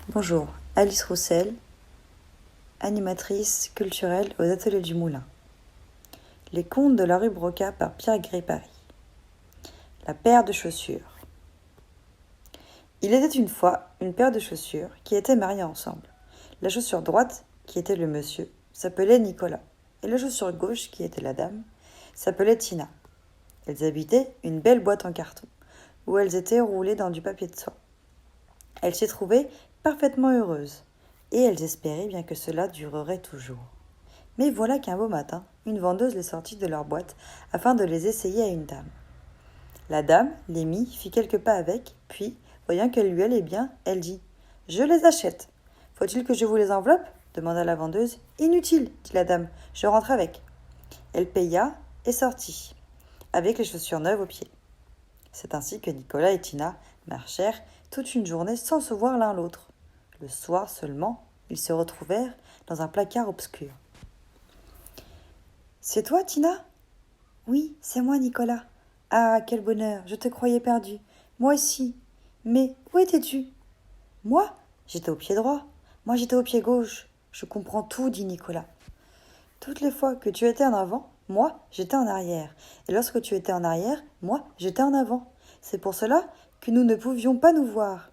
Bonjour, Alice Roussel, animatrice culturelle aux Ateliers du Moulin. Les contes de la rue Broca par Pierre Gripari. La paire de chaussures. Il était une fois une paire de chaussures qui étaient mariées ensemble. La chaussure droite, qui était le monsieur, s'appelait Nicolas, et la chaussure gauche, qui était la dame, s'appelait Tina. Elles habitaient une belle boîte en carton, où elles étaient roulées dans du papier de soie. Elles s'y trouvaient parfaitement heureuses, et elles espéraient bien que cela durerait toujours. Mais voilà qu'un beau matin, une vendeuse les sortit de leur boîte afin de les essayer à une dame. La dame les mit, fit quelques pas avec, puis, voyant qu'elles lui allaient bien, elle dit « Je les achète. Faut-il que je vous les enveloppe ?» demanda la vendeuse. « Inutile, dit la dame, je rentre avec. » Elle paya et sortit, avec les chaussures neuves aux pieds. C'est ainsi que Nicolas et Tina marchèrent toute une journée sans se voir l'un l'autre. Le soir seulement, ils se retrouvèrent dans un placard obscur. « C'est toi, Tina ?»« Oui, c'est moi, Nicolas. Ah, quel bonheur, je te croyais perdu. Moi aussi. Mais où étais-tu ?»« Moi, j'étais au pied droit. Moi, j'étais au pied gauche. Je comprends tout, dit Nicolas. Toutes les fois que tu étais en avant, moi, j'étais en arrière. Et lorsque tu étais en arrière, moi, j'étais en avant. C'est pour cela que nous ne pouvions pas nous voir.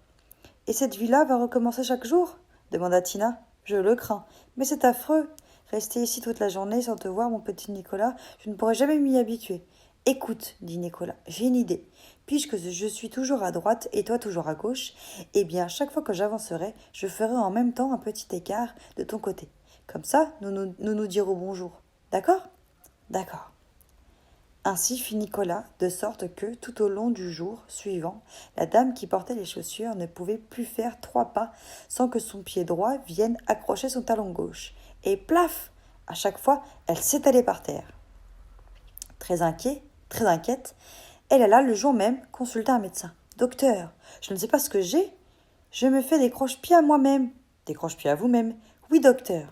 Et cette vie-là va recommencer chaque jour ? Demanda Tina. Je le crains. Mais c'est affreux. Rester ici toute la journée sans te voir, mon petit Nicolas, je ne pourrai jamais m'y habituer. Écoute, dit Nicolas, j'ai une idée. Puisque je suis toujours à droite et toi toujours à gauche, eh bien, chaque fois que j'avancerai, je ferai en même temps un petit écart de ton côté. Comme ça, nous dirons bonjour. D'accord ? D'accord. Ainsi fit Nicolas, de sorte que, tout au long du jour suivant, la dame qui portait les chaussures ne pouvait plus faire 3 pas sans que son pied droit vienne accrocher son talon gauche. Et plaf ! À chaque fois, elle s'étalait par terre. Très inquiète, elle alla le jour même consulter un médecin. « Docteur, je ne sais pas ce que j'ai. Je me fais des croche-pieds à moi-même. »« Des croche-pieds à vous-même ?»« Oui, docteur. »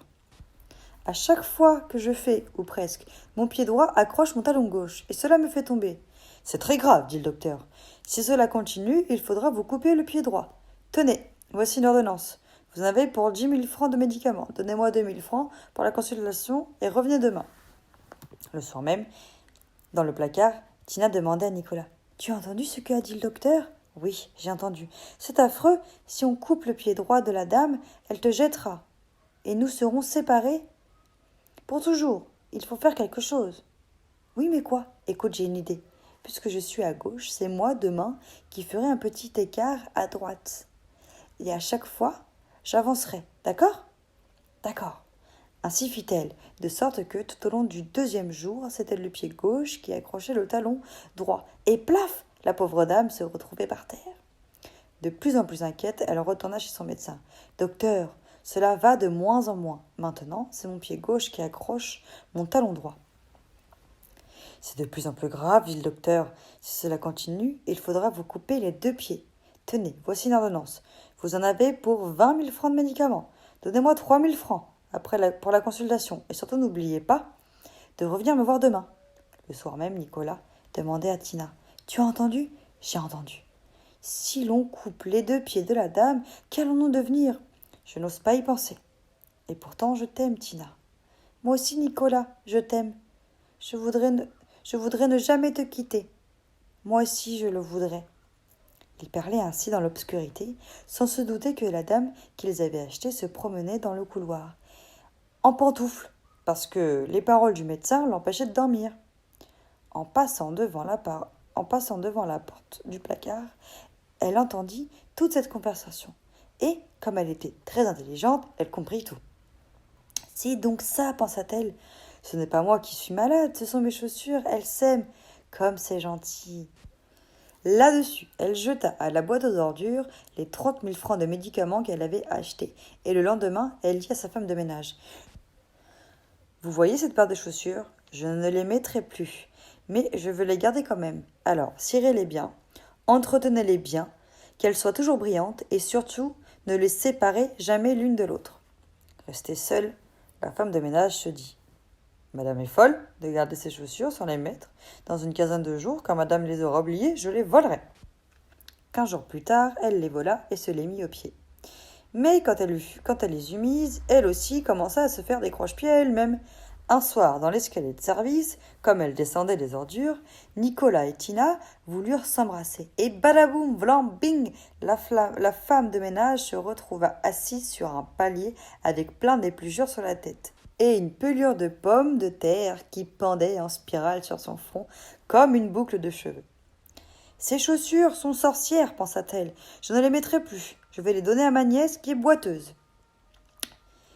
À chaque fois que je fais, ou presque, mon pied droit accroche mon talon gauche, et cela me fait tomber. C'est très grave, dit le docteur. Si cela continue, il faudra vous couper le pied droit. Tenez, voici une ordonnance. Vous en avez pour 10 000 francs de médicaments. Donnez-moi 2 000 francs pour la consultation et revenez demain. Le soir même, dans le placard, Tina demandait à Nicolas. Tu as entendu ce qu'a dit le docteur ? Oui, j'ai entendu. C'est affreux. Si on coupe le pied droit de la dame, elle te jettera. Et nous serons séparés pour toujours, il faut faire quelque chose. Oui, mais quoi ? Écoute, j'ai une idée. Puisque je suis à gauche, c'est moi, demain, qui ferai un petit écart à droite. Et à chaque fois, j'avancerai. D'accord ? D'accord. Ainsi fit-elle, de sorte que, tout au long du 2e jour, c'était le pied gauche qui accrochait le talon droit. Et plaf ! La pauvre dame se retrouvait par terre. De plus en plus inquiète, elle retourna chez son médecin. « Docteur, cela va de moins en moins. Maintenant, c'est mon pied gauche qui accroche mon talon droit. »« C'est de plus en plus grave, dit le docteur. Si cela continue, il faudra vous couper les 2 pieds. Tenez, voici une ordonnance. Vous en avez pour 20 000 francs de médicaments. Donnez-moi 3 000 francs pour la consultation. Et surtout, n'oubliez pas de revenir me voir demain. » Le soir même, Nicolas demandait à Tina. « Tu as entendu ? » ?»« J'ai entendu. » « Si l'on coupe les 2 pieds de la dame, qu'allons-nous devenir ? Je n'ose pas y penser. Et pourtant, je t'aime, Tina. Moi aussi, Nicolas, je t'aime. Je voudrais ne jamais te quitter. Moi aussi, je le voudrais. Ils parlaient ainsi dans l'obscurité, sans se douter que la dame qu'ils avaient achetée se promenait dans le couloir, en pantoufles, parce que les paroles du médecin l'empêchaient de dormir. En passant devant la porte du placard, elle entendit toute cette conversation. Et, comme elle était très intelligente, elle comprit tout. « C'est donc ça, pensa-t-elle. Ce n'est pas moi qui suis malade, ce sont mes chaussures, elles s'aiment. Comme c'est gentil. » Là-dessus, elle jeta à la boîte aux ordures les 30 000 francs de médicaments qu'elle avait achetés. Et le lendemain, elle dit à sa femme de ménage. « Vous voyez cette paire de chaussures ? Je ne les mettrai plus. Mais je veux les garder quand même. Alors, cirez-les bien. Entretenez-les bien, qu'elles soient toujours brillantes, et surtout, ne les séparez jamais l'une de l'autre. » Restée seule, la femme de ménage se dit « Madame est folle de garder ses chaussures sans les mettre. Dans une quinzaine de jours, quand madame les aura oubliées, je les volerai. » 15 jours plus tard, elle les vola et se les mit aux pieds. Mais quand elle les eut mises, elle aussi commença à se faire des croche-pieds à elle-même. Un soir, dans l'escalier de service, comme elle descendait les ordures, Nicolas et Tina voulurent s'embrasser. Et badaboum, vlam, bing, la femme de ménage se retrouva assise sur un palier avec plein d'épluchures sur la tête et une pelure de pommes de terre qui pendait en spirale sur son front comme une boucle de cheveux. Ces chaussures sont sorcières, pensa-t-elle. Je ne les mettrai plus. Je vais les donner à ma nièce qui est boiteuse.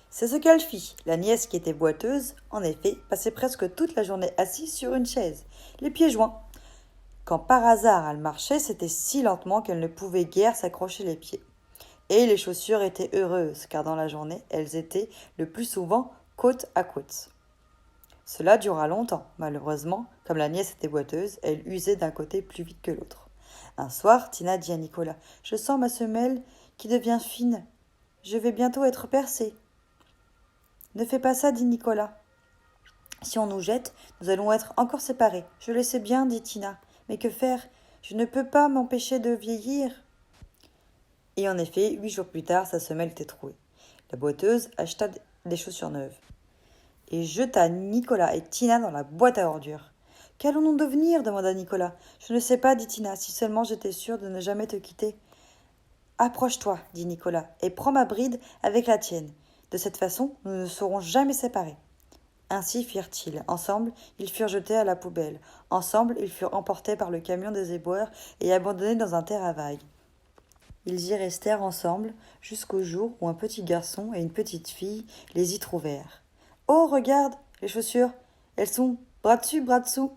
C'est ce qu'elle fit. La nièce qui était boiteuse, en effet, passait presque toute la journée assise sur une chaise, les pieds joints. Quand par hasard elle marchait, c'était si lentement qu'elle ne pouvait guère s'accrocher les pieds. Et les chaussures étaient heureuses, car dans la journée, elles étaient le plus souvent côte à côte. Cela dura longtemps. Malheureusement, comme la nièce était boiteuse, elle usait d'un côté plus vite que l'autre. Un soir, Tina dit à Nicolas, « Je sens ma semelle qui devient fine. Je vais bientôt être percée. » Ne fais pas ça, dit Nicolas. Si on nous jette, nous allons être encore séparés. Je le sais bien, dit Tina. Mais que faire? Je ne peux pas m'empêcher de vieillir. Et en effet, 8 jours plus tard, sa semelle était trouée. La boiteuse acheta des chaussures neuves et jeta Nicolas et Tina dans la boîte à ordures. Qu'allons-nous devenir? Demanda Nicolas. Je ne sais pas, dit Tina, si seulement j'étais sûre de ne jamais te quitter. Approche-toi, dit Nicolas, et prends ma bride avec la tienne. De cette façon, nous ne serons jamais séparés. Ainsi firent-ils. Ensemble, ils furent jetés à la poubelle. Ensemble, ils furent emportés par le camion des éboueurs et abandonnés dans un terrain vague. Ils y restèrent ensemble jusqu'au jour où un petit garçon et une petite fille les y trouvèrent. « Oh, regarde, les chaussures, elles sont bras dessus, bras dessous. »«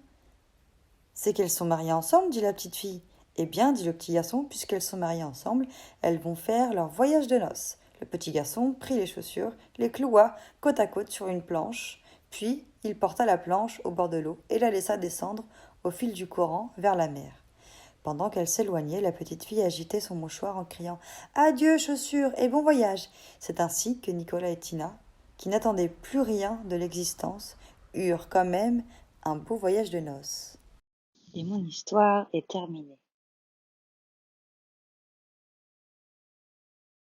C'est qu'elles sont mariées ensemble, dit la petite fille. »« Eh bien, dit le petit garçon, puisqu'elles sont mariées ensemble, elles vont faire leur voyage de noces. » Le petit garçon prit les chaussures, les cloua côte à côte sur une planche, puis il porta la planche au bord de l'eau et la laissa descendre au fil du courant vers la mer. Pendant qu'elle s'éloignait, la petite fille agitait son mouchoir en criant « Adieu, chaussures, et bon voyage !» C'est ainsi que Nicolas et Tina, qui n'attendaient plus rien de l'existence, eurent quand même un beau voyage de noces. Et mon histoire est terminée.